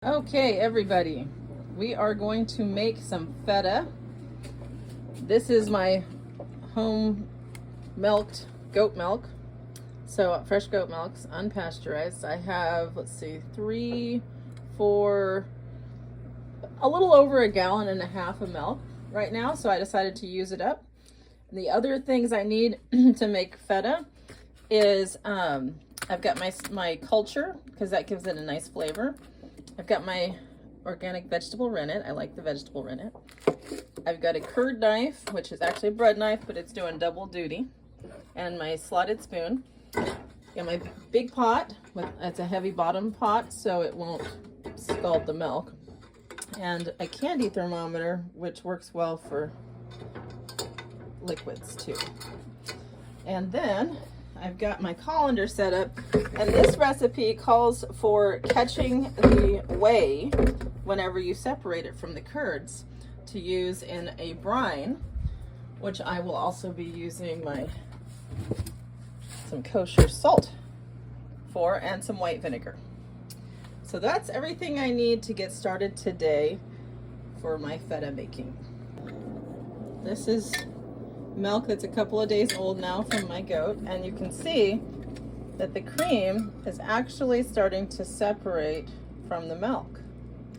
Okay, everybody, we are going to make some feta. This is my home milked goat milk. So fresh goat milk's unpasteurized. I have, let's see, 3, 4, a little over 1.5 gallons of milk right now. So I decided to use it up. The other things I need to make feta is I've got my culture, because that gives it a nice flavor. I've got my organic vegetable rennet. I like the vegetable rennet. I've got a curd knife, which is actually a bread knife, but it's doing double duty. And my slotted spoon. Got my big pot. It's a heavy bottom pot, so it won't scald the milk. And a candy thermometer, which works well for liquids too. And then I've got my colander set up, and this recipe calls for catching the whey whenever you separate it from the curds to use in a brine, which I will also be using some kosher salt for, and some white vinegar. So that's everything I need to get started today for my feta making. This is milk that's a couple of days old now from my goat, and you can see that the cream is actually starting to separate from the milk.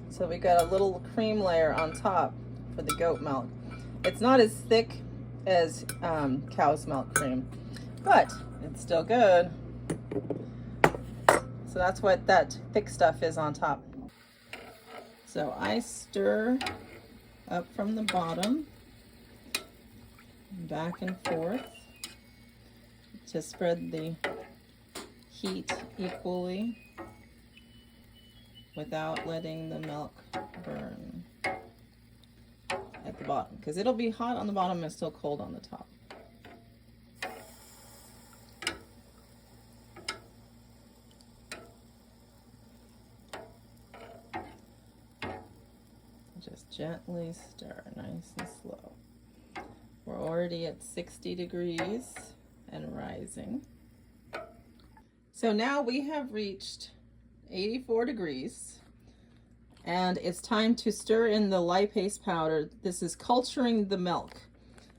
So we got a little cream layer on top for the goat milk. It's not as thick as cow's milk cream, but it's still good. So that's what that thick stuff is on top. So I stir up from the bottom, back and forth, to spread the heat equally without letting the milk burn at the bottom, because it'll be hot on the bottom and still cold on the top. Just gently stir, nice and slow. We're already at 60 degrees and rising. So now we have reached 84 degrees, and it's time to stir in the lipase powder. This is culturing the milk,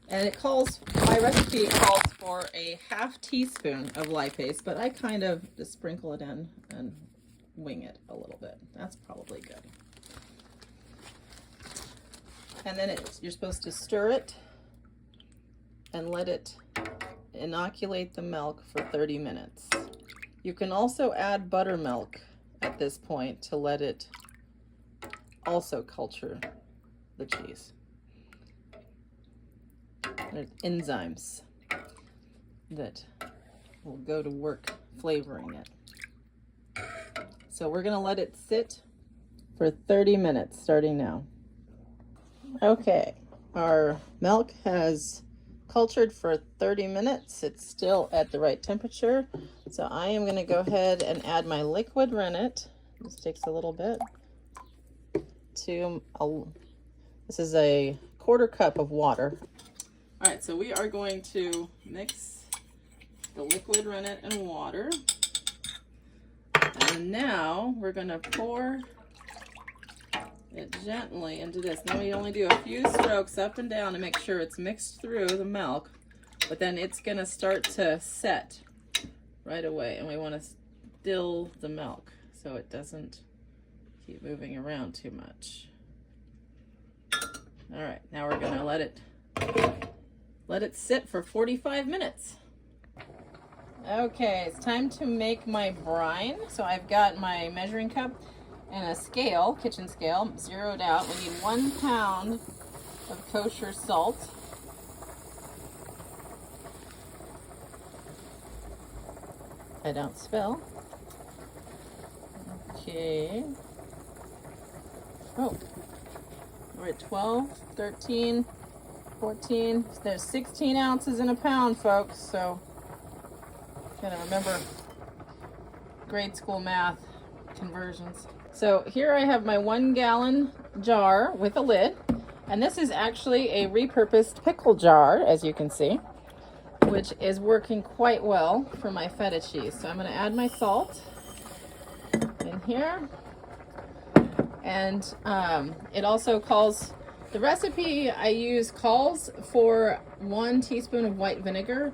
and my recipe calls for a ½ teaspoon of lipase, but I kind of just sprinkle it in and wing it a little bit. That's probably good. And then you're supposed to stir it and let it inoculate the milk for 30 minutes. You can also add buttermilk at this point to let it also culture the cheese. There's enzymes that will go to work flavoring it. So we're gonna let it sit for 30 minutes starting now. Okay, our milk has cultured for 30 minutes. It's still at the right temperature. So I am going to go ahead and add my liquid rennet. This takes a little bit. This is a 1/4 cup of water. All right, so we are going to mix the liquid rennet and water. And now we're going to pour it gently into this. Now we only do a few strokes up and down to make sure it's mixed through the milk, but then it's gonna start to set right away, and we want to still the milk so it doesn't keep moving around too much. All right, now we're gonna let it sit for 45 minutes. Okay, it's time to make my brine. So I've got my measuring cup and a scale, kitchen scale, zeroed out. We need 1 pound of kosher salt. I don't spill. Okay. Oh, we're at 12, 13, 14. There's 16 ounces in a pound, folks. So, gotta remember grade school math conversions. So here I have my 1 gallon jar with a lid, and this is actually a repurposed pickle jar, as you can see, which is working quite well for my feta cheese. So I'm going to add my salt in here. And it also calls, the recipe I use calls for 1 teaspoon of white vinegar,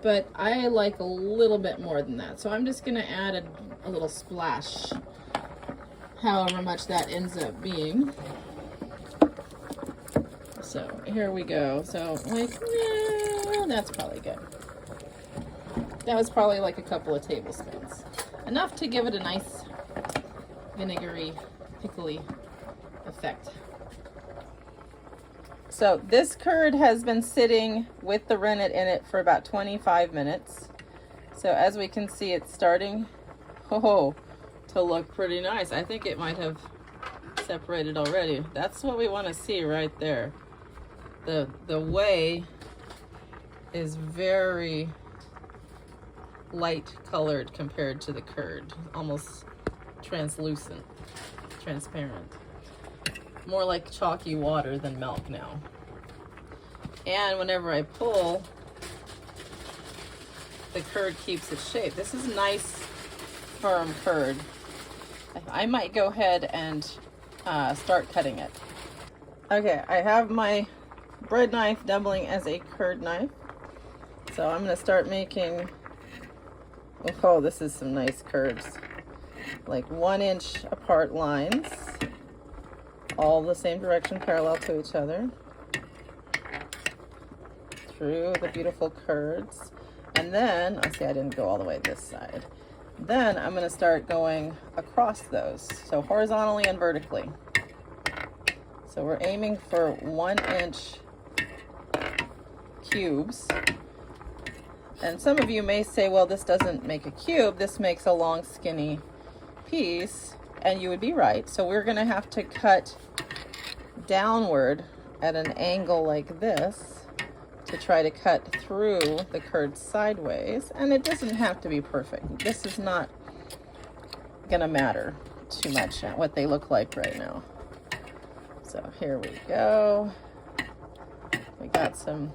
but I like a little bit more than that. So I'm just gonna add a little splash, however much that ends up being. So here we go. So like, yeah, that's probably good. That was probably like a couple of tablespoons. Enough to give it a nice vinegary, pickly effect. So this curd has been sitting with the rennet in it for about 25 minutes. So as we can see, it's starting to look pretty nice. I think it might have separated already. That's what we want to see right there. The whey is very light colored compared to the curd, almost translucent, transparent, more like chalky water than milk now. And whenever I pull, the curd keeps its shape. This is nice firm curd. I might go ahead and start cutting it. Okay, I have my bread knife doubling as a curd knife, so I'm going to start making, oh, this is some nice curds, like 1 inch apart lines, all the same direction, parallel to each other, through the beautiful curds. And then, I see I didn't go all the way this side. Then I'm going to start going across those, so horizontally and vertically. So we're aiming for 1 inch cubes. And some of you may say, well, this doesn't make a cube, this makes a long skinny piece, and you would be right. So we're going to have to cut downward at an angle like this to try to cut through the curd sideways, and it doesn't have to be perfect. This is not going to matter too much what they look like right now. So here we go. We got some.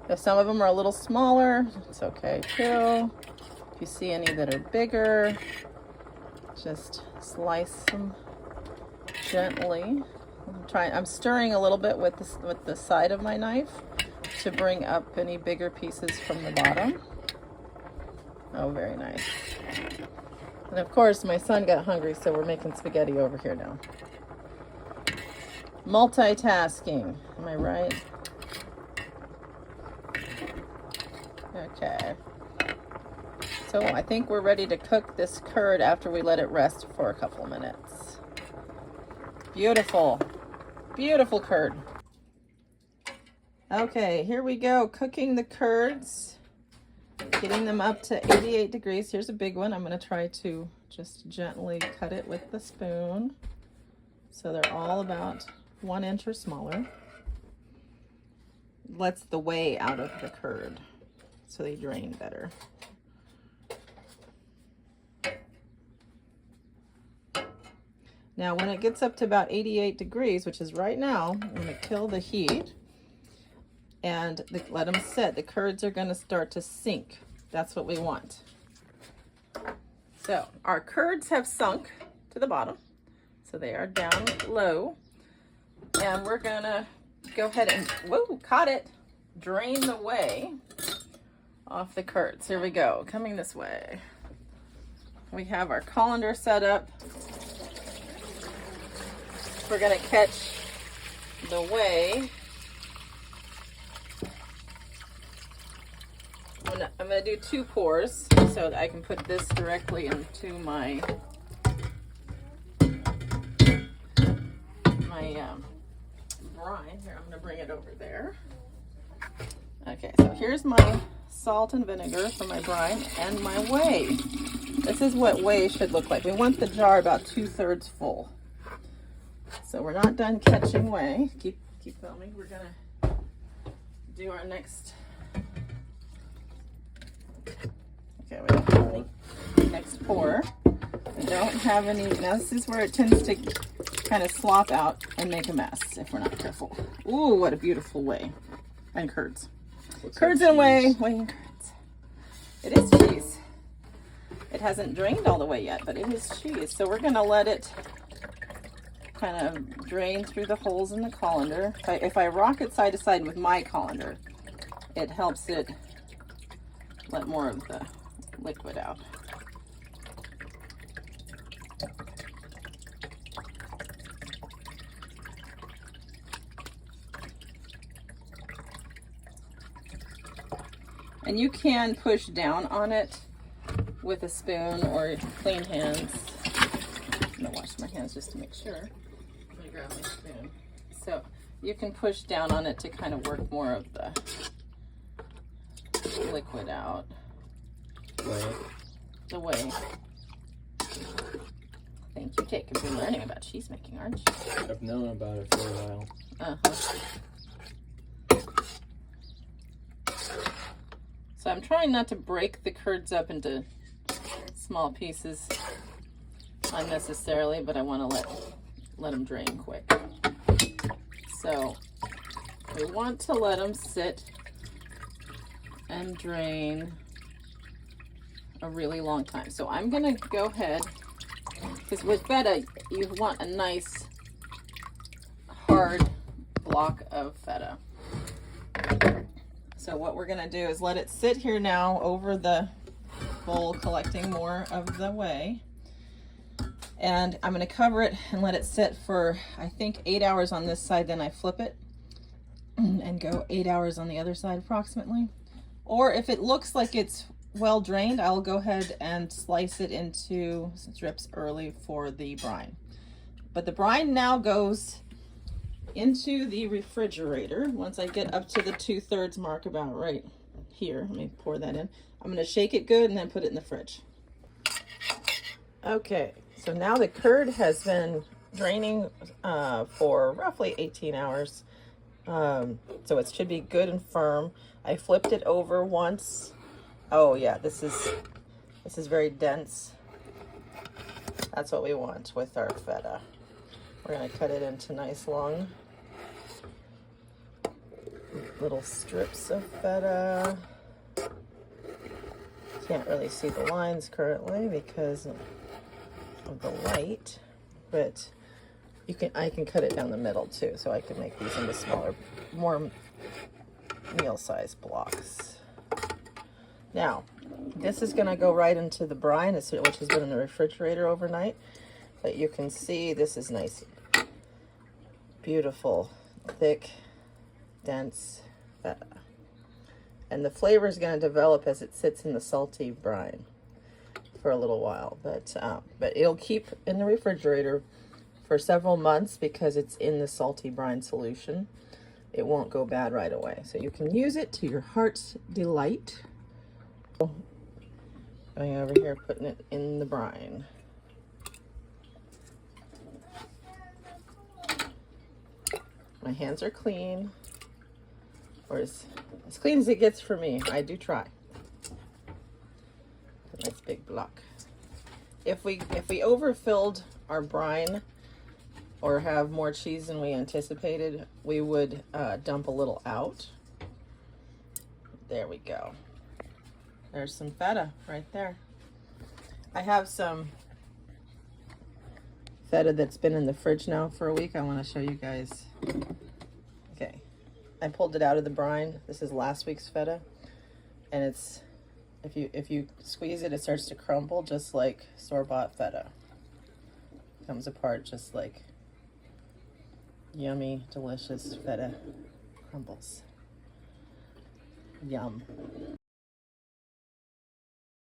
If some of them are a little smaller, it's okay too. If you see any that are bigger, just slice them gently. I'm stirring a little bit with the side of my knife to bring up any bigger pieces from the bottom. Oh, very nice. And of course, my son got hungry, so we're making spaghetti over here now. Multitasking, am I right? Okay, so I think we're ready to cook this curd after we let it rest for a couple of minutes. Beautiful, beautiful curd. Okay, here we go, cooking the curds, getting them up to 88 degrees. Here's a big one. I'm going to try to just gently cut it with the spoon. So they're all about 1 inch or smaller. Lets the whey out of the curd, so they drain better. Now, when it gets up to about 88 degrees, which is right now, I'm going to kill the heat and let them sit. The curds are going to start to sink. That's what we want. So our curds have sunk to the bottom, so they are down low. And we're going to go ahead and, whoa, caught it, drain the whey off the curds. Here we go, coming this way. We have our colander set up. We're gonna catch the whey. I'm gonna do 2 pours so that I can put this directly into my brine. Here, I'm gonna bring it over there. Okay, so here's my salt and vinegar for my brine and my whey. This is what whey should look like. We want the jar about 2/3 full. So we're not done catching whey. Keep filming. We're gonna do our next. Okay, we don't have any next pour. We don't have any. Now this is where it tends to kind of slop out and make a mess if we're not careful. Ooh, what a beautiful whey and curds. Curds and whey and curds. It is cheese. It hasn't drained all the way yet, but it is cheese. So we're gonna let it kind of drain through the holes in the colander. If I rock it side to side with my colander, it helps it let more of the liquid out. And you can push down on it with a spoon or clean hands. I'm gonna wash my hands just to make sure. I'm gonna grab my spoon. So you can push down on it to kind of work more of the liquid out. The way. Thank you, Jacob. You're learning about cheese making, aren't you? I've known about it for a while. So I'm trying not to break the curds up into small pieces unnecessarily, but I want to let them drain quick. So we want to let them sit and drain a really long time. So I'm gonna go ahead, because with feta you want a nice hard block of feta. So what we're gonna do is let it sit here now over the bowl, collecting more of the whey. And I'm gonna cover it and let it sit for, I think, 8 hours on this side, then I flip it and go 8 hours on the other side approximately. Or if it looks like it's well drained, I'll go ahead and slice it into strips early for the brine. But the brine now goes into the refrigerator. Once I get up to the 2/3 mark, about right here, let me pour that in. I'm gonna shake it good and then put it in the fridge. Okay, so now the curd has been draining for roughly 18 hours. So it should be good and firm. I flipped it over once. Oh yeah, this is very dense. That's what we want with our feta. We're gonna cut it into nice long little strips of feta. Can't really see the lines currently because of the light, but I can cut it down the middle too, so I can make these into smaller, more meal-sized blocks. Now, this is gonna go right into the brine, which has been in the refrigerator overnight. But you can see this is nice, beautiful, thick, dense feta. And the flavor is going to develop as it sits in the salty brine for a little while. But it'll keep in the refrigerator for several months because it's in the salty brine solution. It won't go bad right away. So you can use it to your heart's delight. Going over here, putting it in the brine. My hands are clean, or as clean as it gets for me. I do try. A nice big block. If we overfilled our brine or have more cheese than we anticipated, we would dump a little out. There we go. There's some feta right there. I have some feta that's been in the fridge now for a week. I want to show you guys. Okay, I pulled it out of the brine. This is last week's feta, and it's if you squeeze it, it starts to crumble just like store-bought feta. Comes apart just like yummy, delicious feta crumbles. Yum.